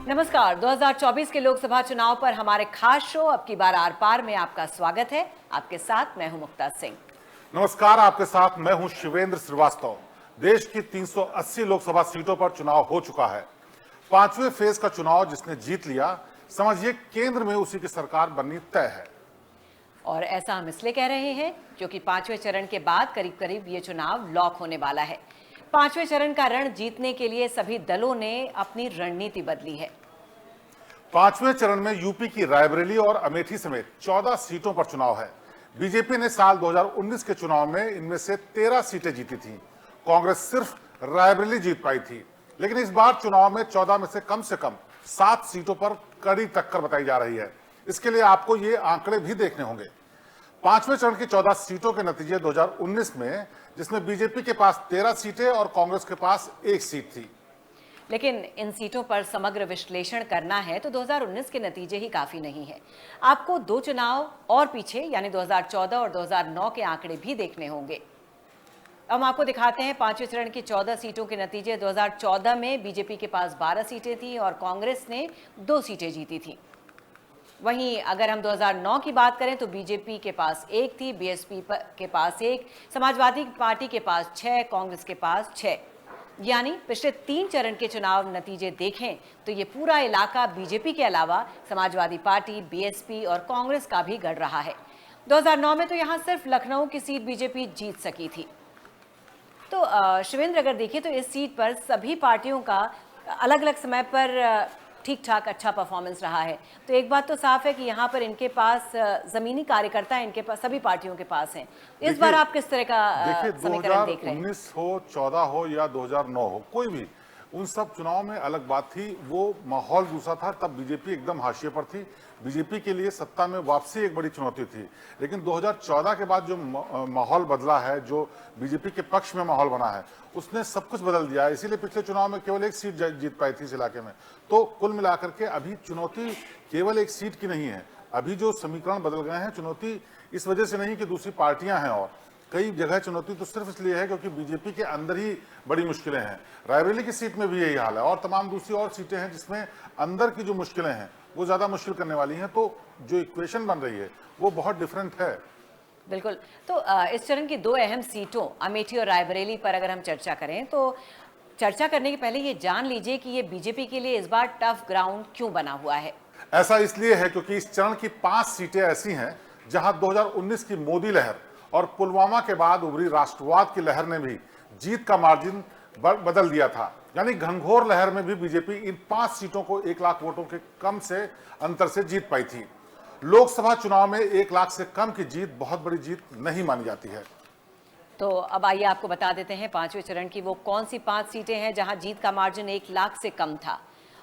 नमस्कार। 2024 के लोकसभा चुनाव पर हमारे खास शो अब की बार आर पार में आपका स्वागत है। आपके साथ मैं हूं मुक्ता सिंह। नमस्कार, आपके साथ मैं हूं शिवेंद्र श्रीवास्तव। देश की 380 लोकसभा सीटों पर चुनाव हो चुका है। पांचवें फेज का चुनाव जिसने जीत लिया, समझिए केंद्र में उसी की सरकार बननी तय है। और ऐसा हम इसलिए कह रहे हैं क्योंकि पांचवें चरण के बाद करीब करीब ये चुनाव लॉक होने वाला है। पांचवें चरण का रण जीतने के लिए सभी दलों ने अपनी रणनीति बदली है। पांचवें चरण में यूपी की रायबरेली और अमेठी समेत 14 सीटों पर चुनाव है। बीजेपी ने साल 2019 के चुनाव में इनमें से 13 सीटें जीती थीं। कांग्रेस सिर्फ रायबरेली जीत पाई थी, लेकिन इस बार चुनाव में 14 में से कम 7 सीटों पर कड़ी टक्कर बताई जा रही है। इसके लिए आपको ये आंकड़े भी देखने होंगे। पांचवें चरण की 14 सीटों के नतीजे 2019 में, जिसमें बीजेपी के पास 13 सीटें और कांग्रेस के पास 1 सीट थी। लेकिन इन सीटों पर समग्र विश्लेषण करना है तो 2019 के नतीजे ही काफी नहीं है। आपको 2 चुनाव और पीछे यानी 2014 और 2009 के आंकड़े भी देखने होंगे। अब हम आपको दिखाते हैं पांचवें चरण की 14 सीटों के नतीजे। 2014 में बीजेपी के पास 12 सीटें थी और कांग्रेस ने 2 सीटें जीती थी। वहीं अगर हम 2009 की बात करें तो बीजेपी के पास 1 थी, बीएसपी के पास 1, समाजवादी पार्टी के पास 6, कांग्रेस के पास 6। यानी पिछले 3 चरण के चुनाव नतीजे देखें तो ये पूरा इलाका बीजेपी के अलावा समाजवादी पार्टी, बीएसपी और कांग्रेस का भी गढ़ रहा है। 2009 में तो यहां सिर्फ लखनऊ की सीट बीजेपी जीत सकी थी। तो शिवेंद्र, अगर देखिए तो इस सीट पर सभी पार्टियों का अलग अलग समय पर ठीक ठाक अच्छा परफॉर्मेंस रहा है। तो एक बात तो साफ है कि यहाँ पर इनके पास ज़मीनी कार्यकर्ता इनके पास सभी पार्टियों के पास हैं। इस बार आप किस तरह का समीकरण देख रहे हैं? 2019 हो, 14 हो या 2009 हो, कोई भी उन सब चुनाव में अलग बात थी। वो माहौल दूसरा था। तब बीजेपी एकदम हाशिए पर थी। बीजेपी के लिए सत्ता में वापसी एक बड़ी चुनौती थी। लेकिन 2014 के बाद जो माहौल बदला है, जो बीजेपी के पक्ष में माहौल बना है, उसने सब कुछ बदल दिया है। इसीलिए पिछले चुनाव में केवल 1 सीट जीत पाई थी इस इलाके में। तो कुल मिलाकर के अभी चुनौती केवल 1 सीट की नहीं है। अभी जो समीकरण बदल गए हैं, चुनौती इस वजह से नहीं कि दूसरी पार्टियां हैं, और कई जगह चुनौती तो सिर्फ इसलिए है क्योंकि बीजेपी के अंदर ही बड़ी मुश्किलें हैं। रायबरेली की सीट में भी यही हाल है, और तमाम दूसरी और सीटें हैं जिसमें अंदर की जो मुश्किलें हैं वो ज्यादा मुश्किल करने वाली हैं। तो जो इक्वेशन बन रही है वो बहुत डिफरेंट है। बिल्कुल। तो इस चरण की 2 अहम सीटों अमेठी और रायबरेली पर अगर हम चर्चा करें तो चर्चा करने के पहले ये जान लीजिए कि ये बीजेपी के लिए इस बार टफ ग्राउंड क्यों बना हुआ है। ऐसा इसलिए है क्योंकि इस चरण की 5 सीटें ऐसी हैं जहां 2019 की मोदी लहर और पुलवामा के बाद उभरी राष्ट्रवाद की लहर ने भी जीत का मार्जिन बदल दिया था। यानी घनघोर लहर में भी बीजेपी इन 5 सीटों को 1 लाख वोटों के कम से अंतर से जीत पाई थी। लोकसभा चुनाव में 1 लाख से कम की जीत बहुत बड़ी जीत नहीं मानी जाती है। तो अब आइए आपको बता देते हैं पांचवें चरण की वो कौन सी 5 सीटें हैं जहां जीत का मार्जिन 1 लाख से कम था।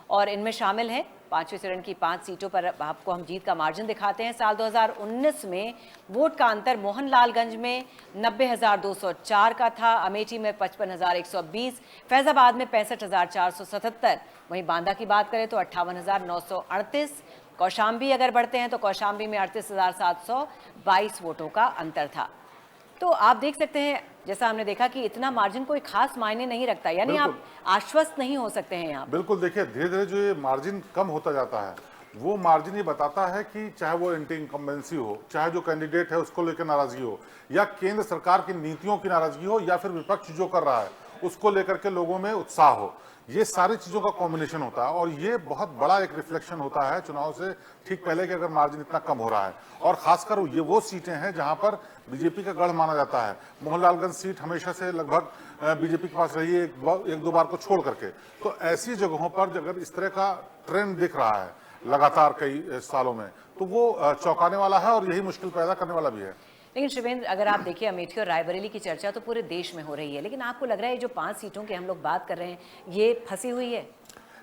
और इनमें शामिल है पांचवें चरण की 5 सीटों पर आपको हम जीत का मार्जिन दिखाते हैं। साल 2019 में वोट का अंतर मोहनलालगंज में 90,204 का था, अमेठी में 55,120, फैजाबाद में 65,477। वहीं बांदा की बात करें तो 58,938। कौशाम्बी अगर बढ़ते हैं तो कौशाम्बी में 38,722 वोटों का अंतर था। तो आप देख सकते हैं, जैसा हमने देखा कि इतना मार्जिन कोई खास मायने नहीं रखता, यानी आप आश्वस्त नहीं हो सकते हैं यहाँ। बिल्कुल, देखिए धीरे धीरे जो ये मार्जिन कम होता जाता है, वो मार्जिन ये बताता है कि चाहे वो एंटी इनकम्बेंसी हो, चाहे जो कैंडिडेट है उसको लेकर नाराजगी हो, या केंद्र सरकार की नीतियों की नाराजगी हो, या फिर विपक्ष जो कर रहा है उसको लेकर के लोगों में उत्साह हो, ये सारी चीजों का कॉम्बिनेशन होता है। और ये बहुत बड़ा एक रिफ्लेक्शन होता है चुनाव से ठीक पहले कि अगर मार्जिन इतना कम हो रहा है। और खासकर ये वो सीटें हैं जहां पर बीजेपी का गढ़ माना जाता है। मोहनलालगंज सीट हमेशा से लगभग बीजेपी के पास रही है, एक दो बार को छोड़ करके। तो ऐसी जगहों पर अगर इस तरह का ट्रेंड दिख रहा है लगातार कई सालों में, तो वो चौंकाने वाला है और यही मुश्किल पैदा करने वाला भी है। लेकिन शिवेंद्र, अगर आप देखिए अमेठी और रायबरेली की चर्चा तो पूरे देश में हो रही है, लेकिन आपको लग रहा है जो 5 सीटों की हम लोग बात कर रहे हैं ये फंसी हुई है?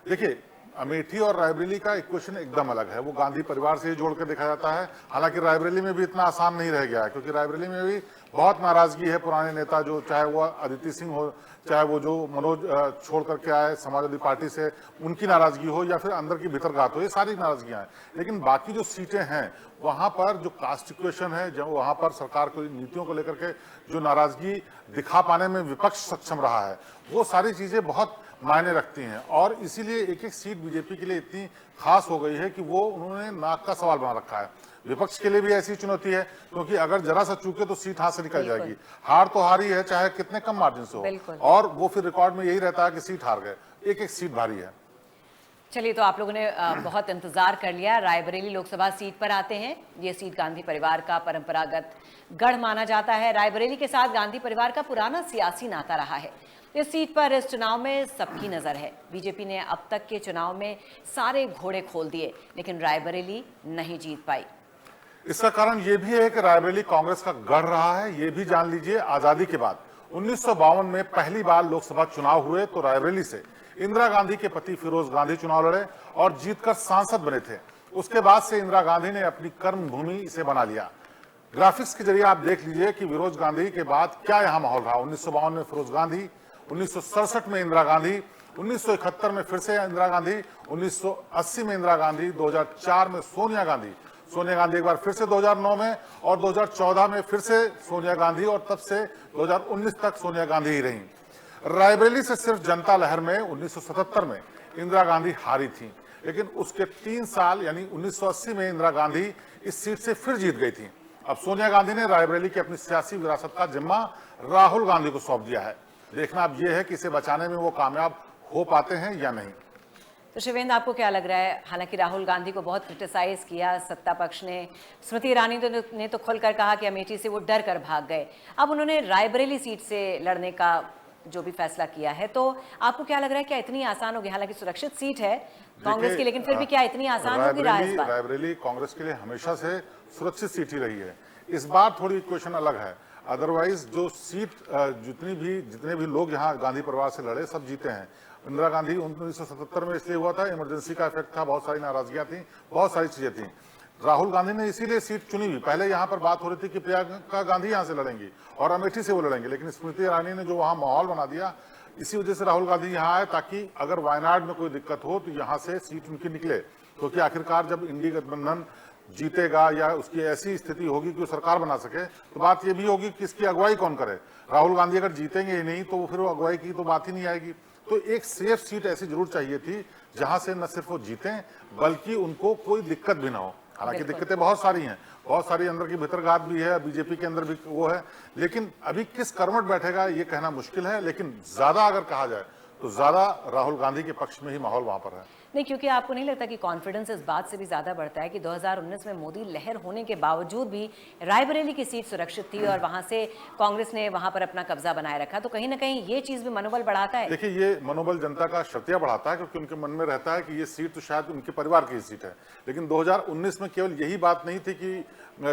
देखिए, अमेठी और रायबरेली का इक्वेशन एकदम अलग है। वो गांधी परिवार से ही जोड़ के देखा जाता है। हालांकि रायबरेली में भी इतना आसान नहीं रह गया है, क्योंकि रायबरेली में भी बहुत नाराजगी है। पुराने नेता जो, चाहे वो अदिति सिंह हो, चाहे वो जो मनोज छोड़ करके आए समाजवादी पार्टी से, उनकी नाराजगी हो, या फिर अंदर की भीतरघात हो, ये सारी नाराजगियां हैं। लेकिन बाकी जो सीटें हैं वहां पर जो कास्ट इक्वेशन है, जब वहां पर सरकार की नीतियों को लेकर के जो नाराजगी दिखा पाने में विपक्ष सक्षम रहा है, वो सारी चीजें बहुत मायने रखती हैं और इसीलिए एक एक सीट बीजेपी के लिए इतनी खास हो गई है कि वो उन्होंने नाक का सवाल बना रखा है। विपक्ष के लिए भी ऐसी चुनौती है क्योंकि अगर जरा सा चूके तो सीट हाथ से निकल जाएगी। हार तो हारी है, चाहे कितने कम मार्जिन से हो, और वो फिर रिकॉर्ड में यही रहता है कि सीट हार गए। एक एक सीट भारी है। चलिए, तो आप लोगों ने बहुत इंतजार कर लिया। रायबरेली लोकसभा सीट पर आते हैं। ये सीट गांधी परिवार का परंपरागत गढ़ माना जाता है। रायबरेली के साथ गांधी परिवार का पुराना सियासी नाता रहा है। इस सीट पर इस चुनाव में सबकी नजर है। बीजेपी ने अब तक के चुनाव में सारे घोड़े खोल दिए, लेकिन रायबरेली नहीं जीत पाई। इसका कारण यह भी है कि रायबरेली कांग्रेस का गढ़ रहा है। ये भी जान लीजिए, आजादी के बाद 1952 में पहली बार लोकसभा चुनाव हुए तो रायबरेली से इंदिरा गांधी के पति फिरोज गांधी चुनाव लड़े और जीतकर सांसद बने थे। उसके बाद से इंदिरा गांधी ने अपनी कर्म भूमि इसे बना लिया। ग्राफिक्स के जरिए आप देख लीजिए कि फिरोज गांधी के बाद क्या यहाँ माहौल रहा। 1952 में फिरोज गांधी, 1967 में इंदिरा गांधी, 1971 में फिर से इंदिरा गांधी, 1980 में इंदिरा गांधी, 2004 में सोनिया गांधी एक बार फिर से 2009 में, और 2014 में फिर से सोनिया गांधी, और तब से 2019 तक सोनिया गांधी ही रही। रायबरेली से सिर्फ जनता लहर में 1977 में इंदिरा गांधी हारी थी, लेकिन उसके 3 साल यानी 1980 में इंदिरा गांधी इस सीट से फिर जीत गई थी। अब सोनिया गांधी ने रायबरेली की अपनी सियासी विरासत का जिम्मा राहुल गांधी को सौंप दिया है। देखना अब यह है कि इसे बचाने में वो कामयाब हो पाते हैं या नहीं। तो शिवेंद्र, आपको क्या लग रहा है? हालांकि राहुल गांधी को बहुत क्रिटिसाइज किया सत्ता पक्ष ने, स्मृति ईरानी ने तो खुलकर कहा कि अमेठी से वो डर कर भाग गए। अब उन्होंने रायबरेली सीट से लड़ने का जो भी फैसला किया है, तो आपको क्या लग रहा है, क्या इतनी आसान होगी? हालांकि सुरक्षित सीट है कांग्रेस की, लेकिन फिर भी क्या इतनी आसान होगी? रायबरेली कांग्रेस के लिए हमेशा से सुरक्षित सीट ही रही है। इस बार थोड़ी इक्वेशन अलग है। अदरवाइज जो सीट जितने भी लोग यहाँ गांधी परिवार से लड़े सब जीते हैं। इंदिरा गांधी 1977 में इसलिए हुआ था, इमरजेंसी का इफेक्ट था, बहुत सारी नाराजगियां थी, बहुत सारी चीजें थी। राहुल गांधी ने इसीलिए सीट चुनी हुई। पहले यहाँ पर बात हो रही थी कि प्रियंका गांधी यहाँ से लड़ेंगी और अमेठी से वो लड़ेंगे, लेकिन स्मृति ईरानी ने जो वहाँ माहौल बना दिया, इसी वजह से राहुल गांधी यहाँ आए ताकि अगर वायनाड में कोई दिक्कत हो तो यहाँ से सीट उनकी निकले। क्योंकि आखिरकार जब इंडी गठबंधन जीतेगा या उसकी ऐसी स्थिति होगी कि वो सरकार बना सके, तो बात ये भी होगी कि इसकी अगुवाई कौन करे। राहुल गांधी अगर जीतेंगे ही नहीं तो फिर वो अगुवाई की तो बात ही नहीं आएगी। तो एक सेफ सीट ऐसी जरूर चाहिए थी जहां से न सिर्फ वो जीतें बल्कि उनको कोई दिक्कत भी ना हो। हालांकि दिक्कतें बहुत सारी हैं, बहुत सारी अंदर की भीतरघात भी है, बीजेपी के अंदर भी वो है, लेकिन अभी किस करवट बैठेगा ये कहना मुश्किल है। लेकिन ज्यादा अगर कहा जाए तो ज्यादा राहुल गांधी के पक्ष में ही माहौल वहां पर है। नहीं, क्योंकि आपको नहीं लगता कि कॉन्फिडेंस इस बात से भी ज्यादा बढ़ता है कि 2019 में मोदी लहर होने के बावजूद भी रायबरेली की सीट सुरक्षित थी और वहां से कांग्रेस ने वहां पर अपना कब्जा बनाए रखा, तो कहीं ना कहीं ये चीज भी मनोबल बढ़ाता है। देखिए, ये मनोबल जनता का शर्तिया बढ़ाता है क्योंकि उनके मन में रहता है कि ये सीट तो शायद उनके परिवार की सीट है। लेकिन 2019 में केवल यही बात नहीं थी कि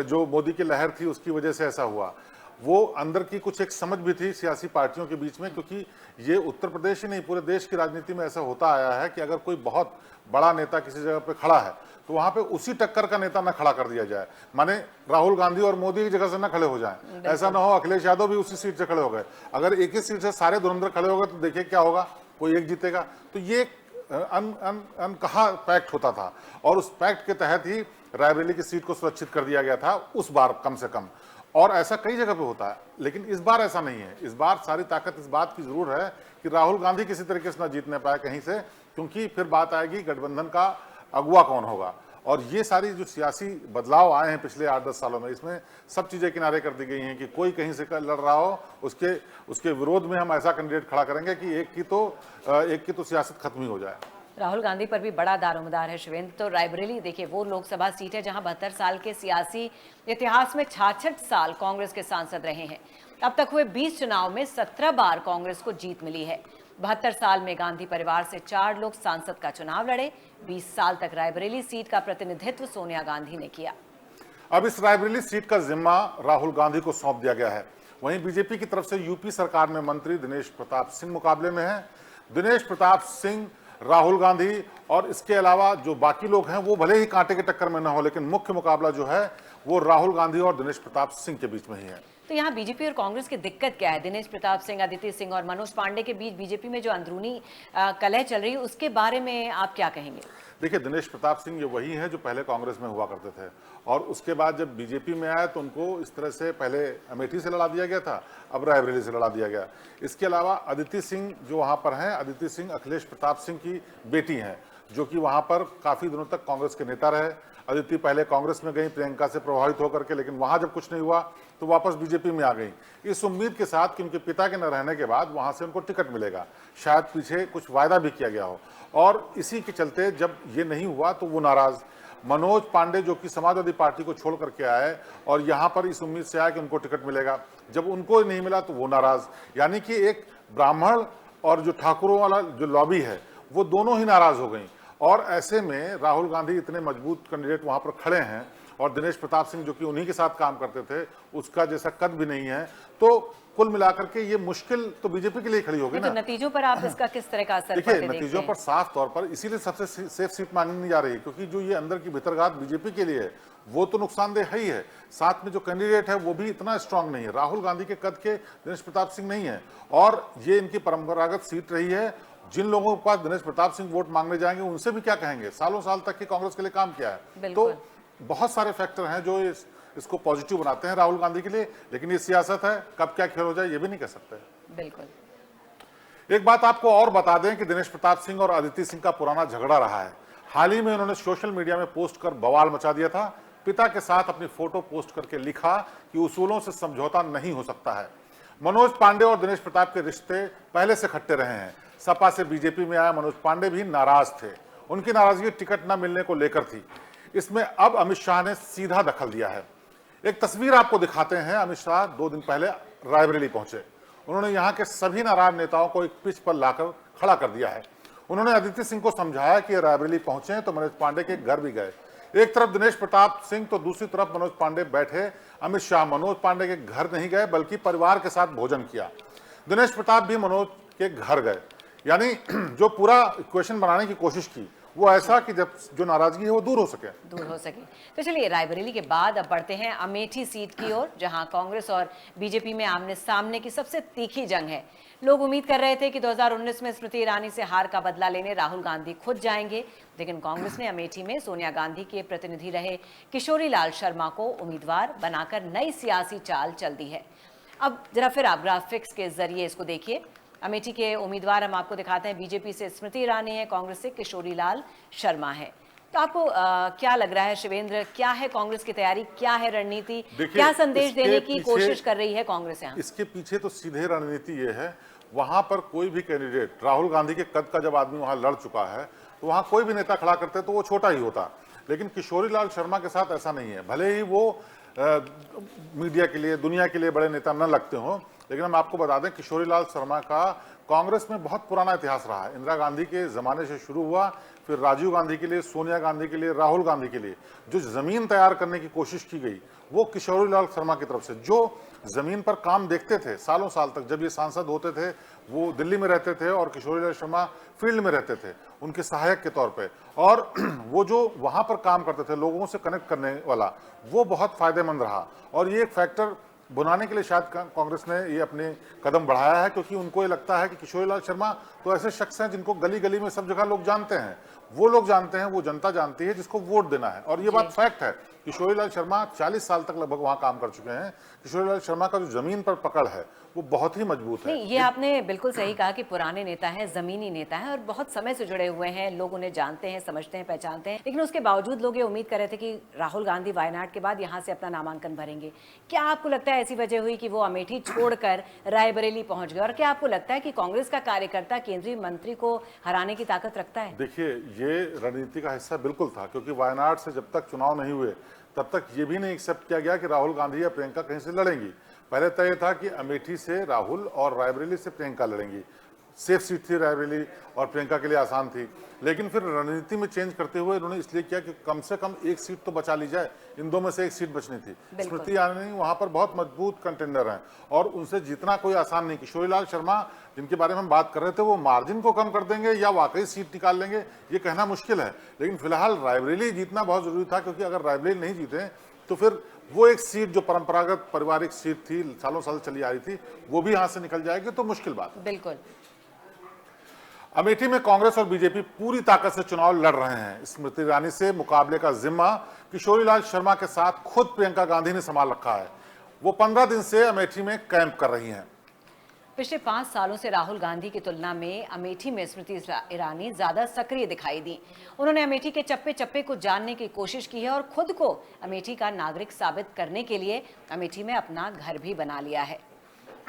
जो मोदी की लहर थी उसकी वजह से ऐसा हुआ, वो अंदर की कुछ एक समझ भी थी सियासी पार्टियों के बीच में। क्योंकि ये उत्तर प्रदेश ही नहीं, पूरे देश की राजनीति में ऐसा होता आया है कि अगर कोई बहुत बड़ा नेता किसी जगह पे खड़ा है तो वहां पे उसी टक्कर का नेता न खड़ा कर दिया जाए। माने राहुल गांधी और मोदी की जगह से न खड़े हो जाएं। ऐसा ना हो अखिलेश यादव भी उसी सीट से खड़े हो गए। अगर एक ही सीट से सारे धुरंधर खड़े हो गए तो देखिए क्या होगा, कोई एक जीतेगा। तो ये अनकहा पैक्ट होता था और उस पैक्ट के तहत ही रायबरेली की सीट को सुरक्षित कर दिया गया था उस बार कम से कम। और ऐसा कई जगह पे होता है, लेकिन इस बार ऐसा नहीं है। इस बार सारी ताकत इस बात की जरूर है कि राहुल गांधी किसी तरीके से ना जीतने पाए कहीं से, क्योंकि फिर बात आएगी गठबंधन का अगुवा कौन होगा। और ये सारी जो सियासी बदलाव आए हैं पिछले 8-10 सालों में, इसमें सब चीजें किनारे कर दी गई हैं कि कोई कहीं से लड़ रहा हो उसके विरोध में हम ऐसा कैंडिडेट खड़ा करेंगे कि एक की तो सियासत खत्म ही हो जाए। राहुल गांधी पर भी बड़ा दारोमदार है शिवेंद्र। तो रायबरेली देखिए वो लोकसभा सीट है जहां 72 साल के सियासी इतिहास में 66 साल कांग्रेस के सांसद रहे हैं। अब तक हुए 20 चुनाव में 17 बार कांग्रेस को जीत मिली है। 72 साल में गांधी परिवार से 4 लोग सांसद का चुनाव लड़े। 20 साल तक रायबरेली सीट का प्रतिनिधित्व सोनिया गांधी ने किया। अब इस रायबरेली सीट का जिम्मा राहुल गांधी को सौंप दिया गया है। वहीं बीजेपी की तरफ से यूपी सरकार में मंत्री दिनेश प्रताप सिंह मुकाबले में है। दिनेश प्रताप सिंह, राहुल गांधी और इसके अलावा जो बाकी लोग हैं वो भले ही कांटे के टक्कर में न हो, लेकिन मुख्य मुकाबला जो है वो राहुल गांधी और दिनेश प्रताप सिंह के बीच में ही है। तो यहाँ बीजेपी और कांग्रेस की दिक्कत क्या है? दिनेश प्रताप सिंह, अदिति सिंह और मनोज पांडे के बीच बीजेपी में जो अंदरूनी कलह चल रही है, उसके बारे में आप क्या कहेंगे? देखिए, दिनेश प्रताप सिंह ये वही है जो पहले कांग्रेस में हुआ करते थे, और उसके बाद जब बीजेपी में आए तो उनको इस तरह से पहले अमेठी से लड़ा दिया गया था, अब रायबरेली से लड़ा दिया गया। इसके अलावा अदिति सिंह जो वहां पर हैं, अदिति सिंह अखिलेश प्रताप सिंह की बेटी हैं, जो कि वहां पर काफी दिनों तक कांग्रेस के नेता रहे। अदिति पहले कांग्रेस में गई प्रियंका से प्रभावित होकर के, लेकिन वहां जब कुछ नहीं हुआ तो वापस बीजेपी में आ गई, इस उम्मीद के साथ कि उनके पिता के न रहने के बाद वहां से उनको टिकट मिलेगा। शायद पीछे कुछ वायदा भी किया गया हो, और इसी के चलते जब ये नहीं हुआ तो वो नाराज। मनोज पांडे जो कि समाजवादी पार्टी को छोड़ करके आए और यहाँ पर इस उम्मीद से आए कि उनको टिकट मिलेगा, जब उनको नहीं मिला तो वो नाराज। यानी कि एक ब्राह्मण और जो ठाकुरों वाला जो लॉबी है वो दोनों ही नाराज हो गई। और ऐसे में राहुल गांधी इतने मजबूत कैंडिडेट वहां पर खड़े हैं, और दिनेश प्रताप सिंह जो कि उन्हीं के साथ काम करते थे, उसका जैसा कद भी नहीं है, तो कुल मिलाकर के ये मुश्किल तो बीजेपी के लिए खड़ी होगी ना। तो नतीजों पर आप इसका किस तरह का असर देखिए, नतीजों पर साफ तौर पर इसीलिए सबसे सेफ सीट मानी नहीं जा रही, क्योंकि जो ये अंदर की भीतरघात बीजेपी के लिए है वो तो नुकसानदेह है ही है, साथ में जो कैंडिडेट है वो भी इतना स्ट्रांग नहीं है। राहुल गांधी के कद के दिनेश प्रताप सिंह नहीं है, और ये इनकी परंपरागत सीट रही है। जिन लोगों के पास दिनेश प्रताप सिंह वोट मांगने जाएंगे उनसे भी क्या कहेंगे, सालों साल तक की कांग्रेस के लिए काम किया है। तो बहुत सारे फैक्टर हैं जो इसको पॉजिटिव बनाते हैं राहुल गांधी के लिए, लेकिन ये सियासत है, कब क्या खेल हो जाए ये भी नहीं कह सकते। बिल्कुल। एक बात आपको और बता दें कि दिनेश प्रताप सिंह और अदिति सिंह का पुराना झगड़ा रहा है। हाल ही में उन्होंने सोशल मीडिया में पोस्ट कर बवाल मचा दिया था। पिता के साथ अपनी फोटो पोस्ट करके लिखा कि उसूलों से समझौता नहीं हो सकता है। मनोज पांडे और दिनेश प्रताप के रिश्ते पहले से खट्टे रहे हैं। सपा से बीजेपी में आया मनोज पांडे भी नाराज थे, उनकी नाराजगी टिकट न मिलने को लेकर थी। इसमें अब अमित शाह ने सीधा दखल दिया है। एक तस्वीर आपको दिखाते हैं। अमित शाह 2 दिन पहले रायबरेली पहुंचे। उन्होंने यहां के सभी नाराज नेताओं को एक पिच पर लाकर खड़ा कर दिया है। उन्होंने अदिति सिंह को समझाया कि रायबरेली पहुंचे तो मनोज पांडे के घर भी गए। एक तरफ दिनेश प्रताप सिंह तो दूसरी तरफ मनोज पांडे बैठे। अमित शाह मनोज पांडे के घर नहीं गए बल्कि परिवार के साथ भोजन किया। दिनेश प्रताप भी मनोज के घर गए। यानी जो पूरा इक्वेशन बनाने की कोशिश की वो ऐसा कि जब जो नाराजगी है वो दूर हो सके। तो चलिए, रायबरेली के बाद अब बढ़ते हैं अमेठी सीट की ओर, जहां कांग्रेस और बीजेपी में आमने सामने की सबसे तीखी जंग है। लोग उम्मीद कर रहे थे कि 2019 में स्मृति ईरानी से हार का बदला लेने राहुल गांधी खुद जाएंगे, लेकिन कांग्रेस ने अमेठी में सोनिया गांधी के प्रतिनिधि रहे किशोरी लाल शर्मा को उम्मीदवार बनाकर नई सियासी चाल चल दी है। अब जरा फिर आप ग्राफिक्स के जरिए इसको देखिए। अमेठी के उम्मीदवार हम आपको दिखाते हैं। बीजेपी से स्मृति ईरानी है, कांग्रेस से किशोरी लाल शर्मा है। तो आपको क्या लग रहा है शिवेंद्र, क्या है कांग्रेस की तैयारी, क्या है रणनीति, क्या संदेश देने की कोशिश कर रही है कांग्रेस यहाँ? इसके पीछे तो सीधे रणनीति ये है, वहां पर कोई भी कैंडिडेट राहुल गांधी के कद का जब आदमी वहां लड़ चुका है तो वहां कोई भी नेता खड़ा करते तो वो छोटा ही होता। लेकिन किशोरी लाल शर्मा के साथ ऐसा नहीं है। भले ही वो मीडिया के लिए, दुनिया के लिए बड़े नेता न लगते हों, लेकिन हम आपको बता दें किशोरी लाल शर्मा का कांग्रेस में बहुत पुराना इतिहास रहा है। इंदिरा गांधी के जमाने से शुरू हुआ, फिर राजीव गांधी के लिए, सोनिया गांधी के लिए, राहुल गांधी के लिए जो जमीन तैयार करने की कोशिश की गई वो किशोरी लाल शर्मा की तरफ से, जो जमीन पर काम देखते थे सालों साल तक। जब ये सांसद होते थे वो दिल्ली में रहते थे और किशोरी लाल शर्मा फील्ड में रहते थे उनके सहायक के तौर पे, और वो जो वहां पर काम करते थे लोगों से कनेक्ट करने वाला, वो बहुत फायदेमंद रहा। और ये एक फैक्टर बुनाने के लिए शायद कांग्रेस ने ये अपने कदम बढ़ाया है, क्योंकि उनको ये लगता है कि किशोरी लाल शर्मा तो ऐसे शख्स हैं जिनको गली गली में सब जगह लोग जानते हैं, वो लोग जानते हैं, वो जनता जानती है जिसको वोट देना है। और ये बात फैक्ट है। किशोरी लाल शर्मा 40 साल तक लगभग वहां काम कर चुके हैं। किशोरी लाल शर्मा का जो जमीन पर पकड़ है वो बहुत ही मजबूत है। नहीं, ये आपने बिल्कुल सही कहा कि पुराने नेता हैं, जमीनी नेता हैं और बहुत समय से जुड़े हुए हैं, लोग उन्हें जानते हैं, समझते हैं, पहचानते हैं। लेकिन उसके बावजूद लोग ये उम्मीद कर रहे थे कि राहुल गांधी वायनाड के बाद यहाँ से अपना नामांकन भरेंगे। क्या आपको लगता है ऐसी वजह हुई कि वो अमेठी छोड़कर रायबरेली पहुंच गए? और क्या आपको लगता है कि कांग्रेस का कार्यकर्ता केंद्रीय मंत्री को हराने की ताकत रखता है? देखिए, ये रणनीति का हिस्सा बिल्कुल था, क्योंकि वायनाड से जब तक चुनाव नहीं हुए तब तक ये भी नहीं एक्सेप्ट किया गया कि राहुल गांधी या प्रियंका कहीं से लड़ेंगी। पहले तय था कि अमेठी से राहुल और रायबरेली से प्रियंका लड़ेंगी। सेफ सीट थी रायबरेली और प्रियंका के लिए आसान थी। लेकिन फिर रणनीति में चेंज करते हुए इन्होंने इसलिए किया कि कम से कम एक सीट तो बचा ली जाए। इन दो में से एक सीट बचनी थी। स्मृति ईरानी वहां पर बहुत मजबूत कंटेंडर हैं और उनसे जीतना कोई आसान नहीं। किशोरी लाल शर्मा जिनके बारे में हम बात कर रहे थे, वो मार्जिन को कम कर देंगे या वाकई सीट निकाल लेंगे ये कहना मुश्किल है। लेकिन फिलहाल रायबरेली जीतना बहुत जरूरी था, क्योंकि अगर रायबरेली नहीं जीते तो फिर वो एक सीट जो परंपरागत पारिवारिक सीट थी, सालों साल चली आ रही थी, वो भी यहां से निकल जाएगी तो मुश्किल बात है। बिल्कुल। अमेठी में कांग्रेस और बीजेपी पूरी ताकत से चुनाव लड़ रहे हैं। स्मृति ईरानी से मुकाबले का जिम्मा किशोरीलाल शर्मा के साथ खुद प्रियंका गांधी ने संभाल रखा है। वो 15 दिन से अमेठी में कैंप कर रही हैं। पिछले 5 सालों से राहुल गांधी की तुलना में अमेठी में स्मृति ईरानी ज्यादा सक्रिय दिखाई दी। उन्होंने अमेठी के चप्पे चप्पे को जानने की कोशिश की है और खुद को अमेठी का नागरिक साबित करने के लिए अमेठी में अपना घर भी बना लिया है।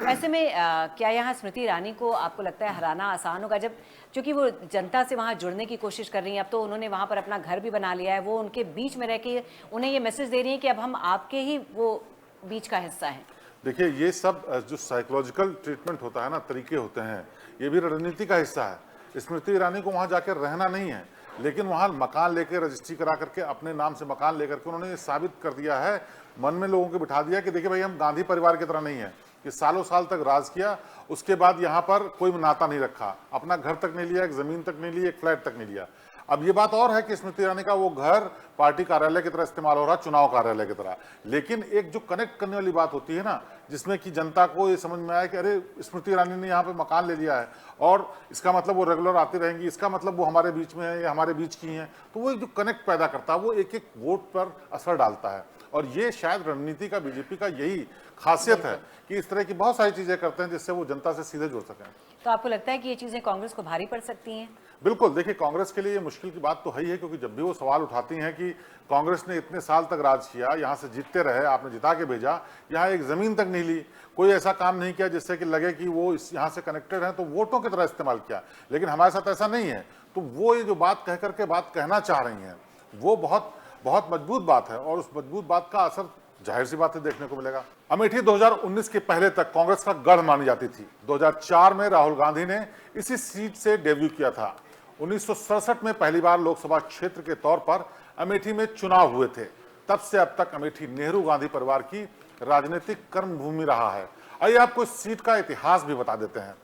ऐसे में क्या यहाँ स्मृति ईरानी को आपको लगता है हराना आसान होगा, जब क्योंकि वो जनता से वहाँ जुड़ने की कोशिश कर रही हैं, अब तो उन्होंने वहाँ पर अपना घर भी बना लिया है, वो उनके बीच में रह के उन्हें ये मैसेज दे रही हैं कि अब हम आपके ही वो बीच का हिस्सा हैं। देखिए, ये सब जो साइकोलॉजिकल ट्रीटमेंट होता है ना, तरीके होते हैं, ये भी रणनीति का हिस्सा है। स्मृति ईरानी को वहाँ जाकर रहना नहीं है, लेकिन वहाँ मकान लेकर रजिस्ट्री करा करके अपने नाम से मकान लेकर के उन्होंने ये साबित कर दिया है, मन में लोगों को बिठा दिया कि देखिए भाई, हम गांधी परिवार की तरह नहीं है कि सालों साल तक राज किया, उसके बाद यहाँ पर कोई नाता नहीं रखा, अपना घर तक नहीं लिया, एक जमीन तक नहीं ली, एक फ्लैट तक नहीं लिया। अब ये बात और है कि स्मृति ईरानी का वो घर पार्टी कार्यालय की तरह इस्तेमाल हो रहा, चुनाव कार्यालय की तरह, लेकिन एक जो कनेक्ट करने वाली बात होती है ना, जिसमें कि जनता को ये समझ में आया कि अरे स्मृति ईरानी ने यहाँ पे मकान ले लिया है और इसका मतलब वो रेगुलर आती रहेंगी, इसका मतलब वो हमारे बीच में है या हमारे बीच की हैं, तो वो एक जो कनेक्ट पैदा करता है वो एक एक वोट पर असर डालता है। और ये शायद रणनीति का, बीजेपी का यही खासियत है कि इस तरह की बहुत सारी चीजें करते हैं जिससे वो जनता से सीधे जुड़ सकें। तो आपको लगता है कि ये चीजें कांग्रेस को भारी पड़ सकती हैं? बिल्कुल। देखिए, कांग्रेस के लिए ये मुश्किल की बात तो है ही है, क्योंकि जब भी वो सवाल उठाती हैं कि कांग्रेस ने इतने साल तक राज किया, यहाँ से जीतते रहे, आपने जिता के भेजा, यहाँ एक जमीन तक नहीं ली, कोई ऐसा काम नहीं किया जिससे कि लगे कि वो यहाँ से कनेक्टेड है, तो वोटों की तरह इस्तेमाल किया। लेकिन हमारे साथ ऐसा नहीं है, तो वो ये जो बात कह करके बात कहना चाह रही हैं, वो बहुत बहुत मजबूत बात है और उस मजबूत बात का असर जाहिर सी बात है देखने को मिलेगा। अमेठी 2019 के पहले तक कांग्रेस का गढ़ मानी जाती थी। 2004 में राहुल गांधी ने इसी सीट से डेब्यू किया था। 1967 में पहली बार लोकसभा क्षेत्र के तौर पर अमेठी में चुनाव हुए थे। तब से अब तक अमेठी नेहरू गांधी परिवार की राजनीतिक कर्मभूमि रहा है। आइए आपको इस सीट का इतिहास भी बता देते हैं।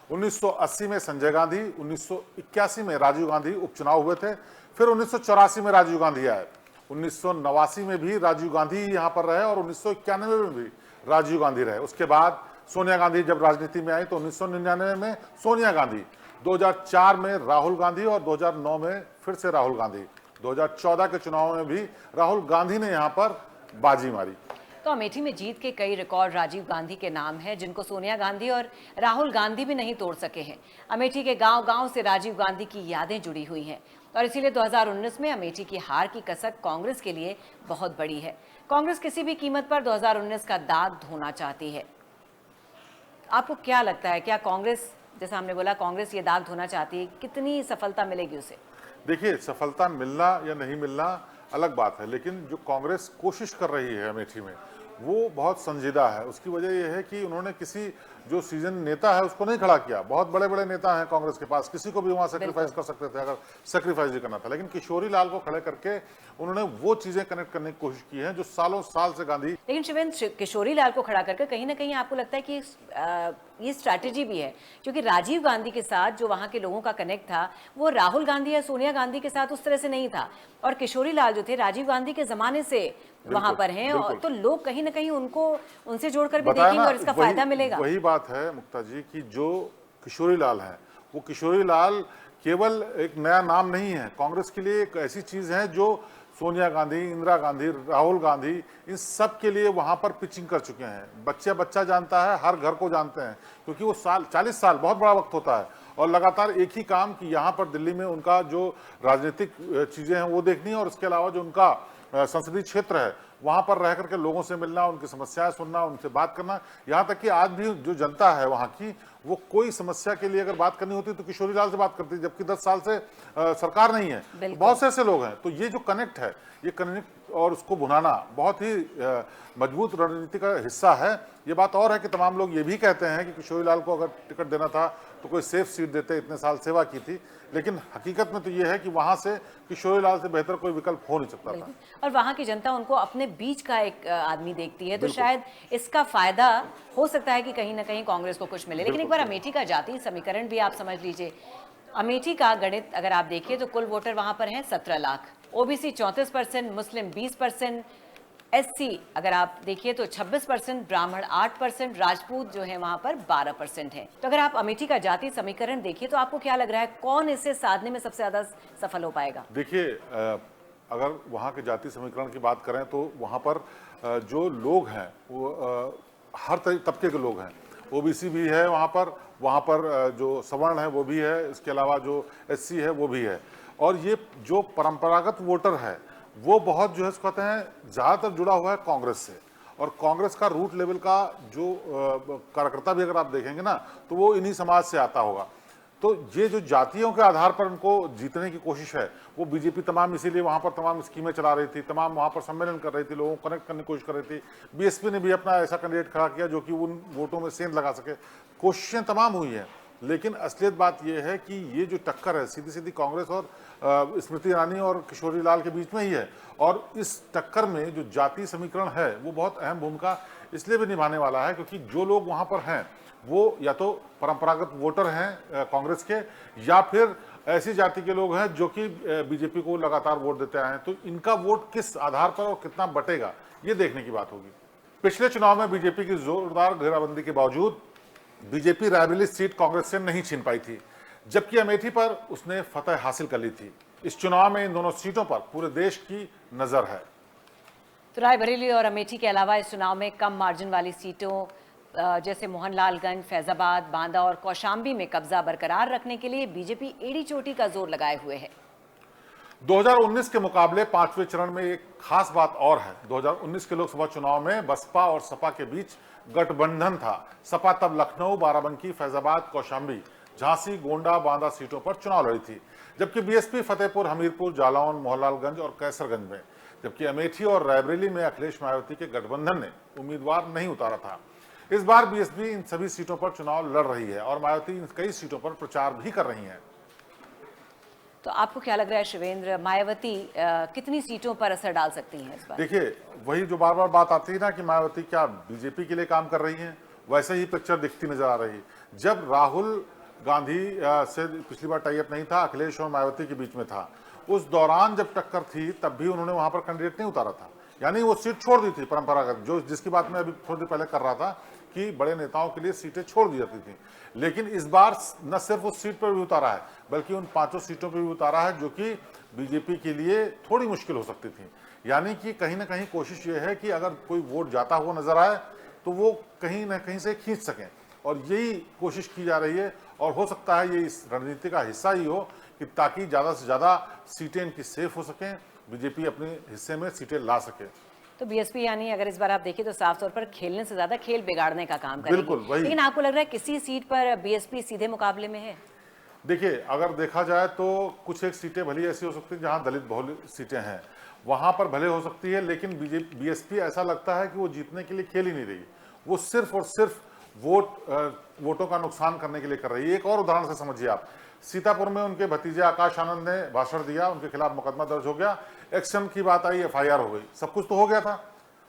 1980 में संजय गांधी, 1981 में राजीव गांधी उपचुनाव हुए थे, फिर 1984 में राजीव गांधी आए, 1989 में भी राजीव गांधी यहाँ पर रहे और 1991 में भी राजीव गांधी रहे। उसके बाद सोनिया गांधी जब राजनीति में आई तो 1999 में सोनिया गांधी, 2004 में राहुल गांधी और 2009 में फिर से राहुल गांधी। 2014 के चुनाव में भी राहुल गांधी ने यहाँ पर बाजी मारी। तो अमेठी में जीत के कई रिकॉर्ड राजीव गांधी के नाम हैं, जिनको सोनिया गांधी और राहुल गांधी भी नहीं तोड़ सके हैं। अमेठी के गांव-गांव से राजीव गांधी की यादें जुड़ी हुई हैं और इसीलिए 2019 में अमेठी की हार की कसक कांग्रेस के लिए बहुत बड़ी है। कांग्रेस किसी भी कीमत पर 2019 का दाग धोना चाहती है। आपको क्या लगता है, क्या कांग्रेस, जैसा हमने बोला, कांग्रेस ये दाग धोना चाहती है, कितनी सफलता मिलेगी उसे? देखिए, सफलता मिलना या नहीं मिलना अलग बात है, लेकिन जो कांग्रेस कोशिश कर रही है अमेठी में, वो बहुत संजीदा है। उसकी वजह यह है कि उन्होंने किसी जो सीजन नेता है उसको नहीं खड़ा किया। बहुत बड़े बड़े नेता हैं कांग्रेस के पास, किसी को भी वहां सेक्रीफाइस कर सकते थे अगर सेक्रीफाइस ही करना था, लेकिन किशोरी लाल को खड़े करके उन्होंने वो चीजें कनेक्ट करने की कोशिश की है जो सालों साल से गांधी। लेकिन शिवेंद्र, किशोरी लाल को खड़ा करके कहीं ना कहीं आपको लगता है कि ये स्ट्रैटेजी भी है, क्योंकि राजीव गांधी के साथ जो वहां के लोगों का कनेक्ट था वो राहुल गांधी या सोनिया गांधी के साथ उस तरह से नहीं था, और किशोरी लाल जो थे राजीव गांधी के जमाने से वहां पर हैं, और तो लोग कहीं ना कहीं उनको उनसे जोड़कर भी देखेंगे और इसका फायदा मिलेगा। वही बात है मुक्ता जी की जो किशोरी लाल है, वो किशोरी लाल केवल एक नया नाम नहीं है, कांग्रेस के लिए एक ऐसी चीज है जो सोनिया गांधी, इंदिरा गांधी, राहुल गांधी, इन सब के लिए वहां पर पिचिंग कर चुके हैं। बच्चा जानता है, हर घर को जानते हैं, क्योंकि वो 40 साल बहुत बड़ा वक्त होता है और लगातार एक ही काम कि यहाँ पर दिल्ली में उनका जो राजनीतिक चीजें हैं वो देखनी है और इसके अलावा जो उनका संसदीय क्षेत्र है वहां पर रह करके लोगों से मिलना, उनकी समस्याएं सुनना, उनसे बात करना। यहाँ तक कि आज भी जो जनता है वहां की, वो कोई समस्या के लिए अगर बात करनी होती तो किशोरी लाल से बात करती, जबकि 10 साल से सरकार नहीं है। बहुत से ऐसे लोग हैं। तो ये जो कनेक्ट है, ये कनेक्ट और उसको भुनाना बहुत ही मजबूत रणनीति का हिस्सा है। ये बात और है कि तमाम लोग ये भी कहते हैं कि किशोरी लाल को अगर टिकट देना था तो कोई सेफ सीट देते, इतने साल सेवा की थी, लेकिन हकीकत में तो ये है कि वहां से किशोरी लाल से बेहतर कोई विकल्प हो नहीं सकता था। और वहां की जनता उनको अपने बीच का एक आदमी देखती है, तो शायद इसका फायदा हो सकता है कि कहीं ना कहीं कांग्रेस को कुछ मिले। लेकिन एक बार अमेठी का जातीय समीकरण भी आप समझ लीजिए। अमेठी का गणित अगर आप देखिए तो कुल वोटर वहां पर हैं 17 लाख, ओबीसी 34%, मुस्लिम 20%, एससी अगर आप देखिए तो 26%, ब्राह्मण 8%, राजपूत जो है वहां पर 12% है। तो अगर आप अमेठी का जाति समीकरण देखिए तो आपको क्या लग रहा है, कौन इसे साधने में सबसे ज्यादा सफल हो पाएगा? देखिए, अगर वहाँ के जाति समीकरण की बात करें तो वहाँ पर जो लोग हैं वो हर तबके के लोग हैं। ओबीसी भी है वहाँ पर जो सवर्ण है वो भी है, इसके अलावा जो एससी है वो भी है। और ये जो परंपरागत वोटर है वो बहुत जो है कहते हैं ज़्यादातर जुड़ा हुआ है कांग्रेस से। और कांग्रेस का रूट लेवल का जो कार्यकर्ता भी अगर आप देखेंगे ना तो वो इन्हीं समाज से आता होगा। तो ये जो जातियों के आधार पर उनको जीतने की कोशिश है वो बीजेपी तमाम इसीलिए वहां पर तमाम स्कीमें चला रही थी, तमाम वहां पर सम्मेलन कर रही थी, लोगों को कनेक्ट करने की कोशिश कर रही थी। बीएसपी ने भी अपना ऐसा कैंडिडेट खड़ा किया जो कि उन वोटों में सेंध लगा सके। कोशिशें तमाम हुई हैं, लेकिन असलियत बात यह है कि ये जो टक्कर है सीधी सीधी कांग्रेस और स्मृति ईरानी और किशोरी लाल के बीच में ही है। और इस टक्कर में जो जाति समीकरण है वो बहुत अहम भूमिका इसलिए भी निभाने वाला है क्योंकि जो लोग वहां पर हैं वो या तो परंपरागत वोटर हैं कांग्रेस के, या फिर ऐसी जाति के लोग हैं जो कि बीजेपी को लगातार वोट देते आए हैं। तो इनका वोट किस आधार पर और कितना बटेगा ये देखने की बात होगी। पिछले चुनाव में बीजेपी की जोरदार घेराबंदी के बावजूद बीजेपी रायबरेली सीट कांग्रेस से नहीं छीन पाई थी, जबकि अमेठी पर उसने फतह हासिल कर ली थी। इस चुनाव में इन दोनों सीटों पर पूरे देश की नजर है। तो रायबरेली और अमेठी के अलावा इस चुनाव में कम मार्जिन वाली सीटों जैसे मोहनलालगंज, फैजाबाद, बांदा और कौशाम्बी में कब्जा बरकरार रखने के लिए बीजेपी एड़ी चोटी का जोर लगाए हुए है। 2019 के मुकाबले पांचवें चरण में एक खास बात और है। 2019 के लोकसभा चुनाव में बसपा और सपा के बीच गठबंधन था। सपा तब लखनऊ, बाराबंकी, फैजाबाद, कौशाम्बी, झांसी, गोंडा, बांदा सीटों पर चुनाव लड़ी थी, जबकि बीएसपी फतेहपुर, हमीरपुर, जालौन, मोहनलालगंज और कैसरगंज में, जबकि अमेठी और रायबरेली में अखिलेश मायावती के गठबंधन ने उम्मीदवार नहीं उतारा था। इस बार बीएसपी इन सभी सीटों पर चुनाव लड़ रही है और मायावती इन कई सीटों पर प्रचार भी कर रही हैं। तो आपको क्या लग रहा है शिवेंद्र, मायावती कितनी सीटों पर असर डाल सकती हैं इस बार? देखिए, वही जो बार बार बात आती है ना कि मायावती क्या बीजेपी के लिए काम कर रही हैं, वैसे ही पिक्चर दिखती नजर आ रही। जब राहुल गांधी से पिछली बार टाइप नहीं था, अखिलेश और मायावती के बीच में था, उस दौरान जब टक्कर थी तब भी उन्होंने वहां पर कैंडिडेट नहीं उतारा था, यानी वो सीट छोड़ दी थी परंपरागत, जो जिसकी बात मैं अभी थोड़ी देर पहले कर रहा था कि बड़े नेताओं के लिए सीटें छोड़ दी जाती थी। लेकिन इस बार न सिर्फ उस सीट पर भी उतारा है बल्कि उन 5 सीटों पर भी उतारा है जो कि बीजेपी के लिए थोड़ी मुश्किल हो सकती थी। यानी कि कहीं ना कहीं कोशिश ये है कि अगर कोई वोट जाता हुआ नजर आए तो वो कहीं ना कहीं से खींच सकें, और यही कोशिश की जा रही है। और हो सकता है ये इस रणनीति का हिस्सा ही हो कि ताकि ज़्यादा से ज़्यादा सीटें इनकी सेफ हो सकें, बीजेपी अपने हिस्से में सीटें ला सके। तो बीएसपी यानी अगर इस बार आप देखिए तो साफ तौर पर खेलने से ज्यादा खेल बिगाड़ने का काम करेगी। बिल्कुल वही। लेकिन आपको लग रहा है किसी सीट पर बीएसपी सीधे मुकाबले में है? देखिए, अगर देखा जाए तो कुछ एक सीटें भली ऐसी हो सकती हैं जहां दलित बहुल सीटें हैं, वहां पर भले हो सकती है, लेकिन बीएसपी ऐसा लगता है कि वो जीतने के लिए खेल ही नहीं रही, वो सिर्फ और सिर्फ वोटों का नुकसान करने के लिए कर रही है। एक और उदाहरण से समझिए आप, सीतापुर में उनके भतीजे आकाश आनंद ने भाषण दिया, उनके खिलाफ मुकदमा दर्ज हो गया, एक्शन की बात आई, एफआईआर हो गई, सब कुछ तो हो गया था,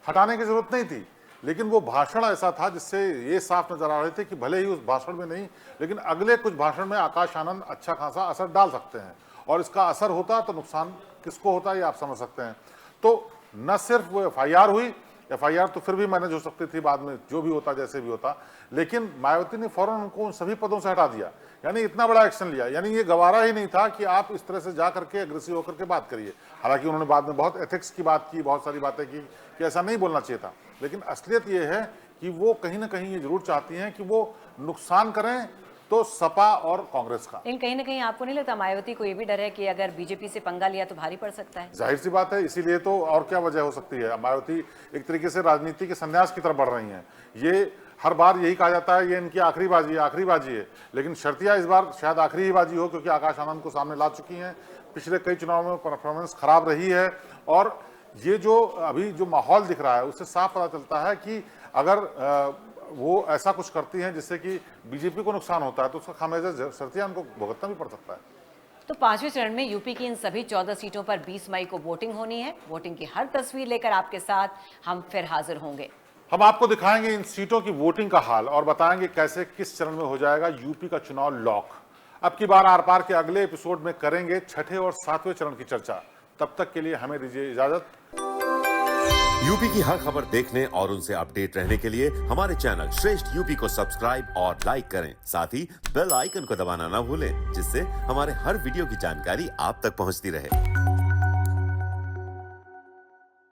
हटाने की जरूरत नहीं थी। लेकिन वो भाषण ऐसा था जिससे ये साफ नजर आ रहे थे कि भले ही उस भाषण में नहीं, लेकिन अगले कुछ भाषण में आकाश आनंद अच्छा खासा असर डाल सकते हैं, और इसका असर होता तो नुकसान किसको होता ये आप समझ सकते हैं। तो न सिर्फ वो एफआईआर हुई, एफआईआर तो फिर भी मैनेज हो सकती थी बाद में, जो भी होता जैसे भी होता, लेकिन मायावती ने फौरन उनको उन सभी पदों से हटा दिया, यानी इतना बड़ा एक्शन लिया। यानी ये गवारा ही नहीं था कि आप इस तरह से जा करके अग्रेसिव होकर के बात करिए। हालांकि उन्होंने बाद में बहुत एथिक्स की बात की, बहुत सारी बातें की कि ऐसा नहीं बोलना चाहिए था, लेकिन असलियत ये है कि वो कहीं ना कहीं ये जरूर चाहती हैं कि वो नुकसान करें तो सपा और कांग्रेस का। लेकिन कहीं ना कहीं आपको नहीं लगता मायावती को ये भी डर है कि अगर बीजेपी से पंगा लिया तो भारी पड़ सकता है? जाहिर सी बात है, इसीलिए तो और क्या वजह हो सकती है। मायावती एक तरीके से राजनीति के संन्यास की तरफ बढ़ रही हैं। ये हर बार यही कहा जाता है ये इनकी आखिरी बाजी है, आखिरी बाजी है, लेकिन शर्तिया इस बार शायद आखिरी ही बाजी हो, क्योंकि आकाश आनंद को सामने ला चुकी हैं। पिछले कई चुनावों में परफॉर्मेंस खराब रही है, और ये जो अभी जो माहौल दिख रहा है उससे साफ पता चलता है कि अगर वो ऐसा कुछ करती हैं जिससे कि बीजेपी को नुकसान होता है तो उसका खामियाजा शर्तिया उनको भुगतना भी पड़ सकता है। तो 5वें चरण में यूपी की इन सभी 14 सीटों पर 20 मई को वोटिंग होनी है। वोटिंग की हर तस्वीर लेकर आपके साथ हम फिर हाजिर होंगे। हम आपको दिखाएंगे इन सीटों की वोटिंग का हाल और बताएंगे कैसे किस चरण में हो जाएगा यूपी का चुनाव लॉक। अब की बार आर पार के अगले एपिसोड में करेंगे 6ठे और 7वें चरण की चर्चा। तब तक के लिए हमें दीजिए इजाजत। यूपी की हर खबर देखने और उनसे अपडेट रहने के लिए हमारे चैनल श्रेष्ठ यूपी को सब्सक्राइब और लाइक करें। साथ ही बेल आइकन को दबाना ना भूलें, जिससे हमारे हर वीडियो की जानकारी आप तक पहुंचती रहे।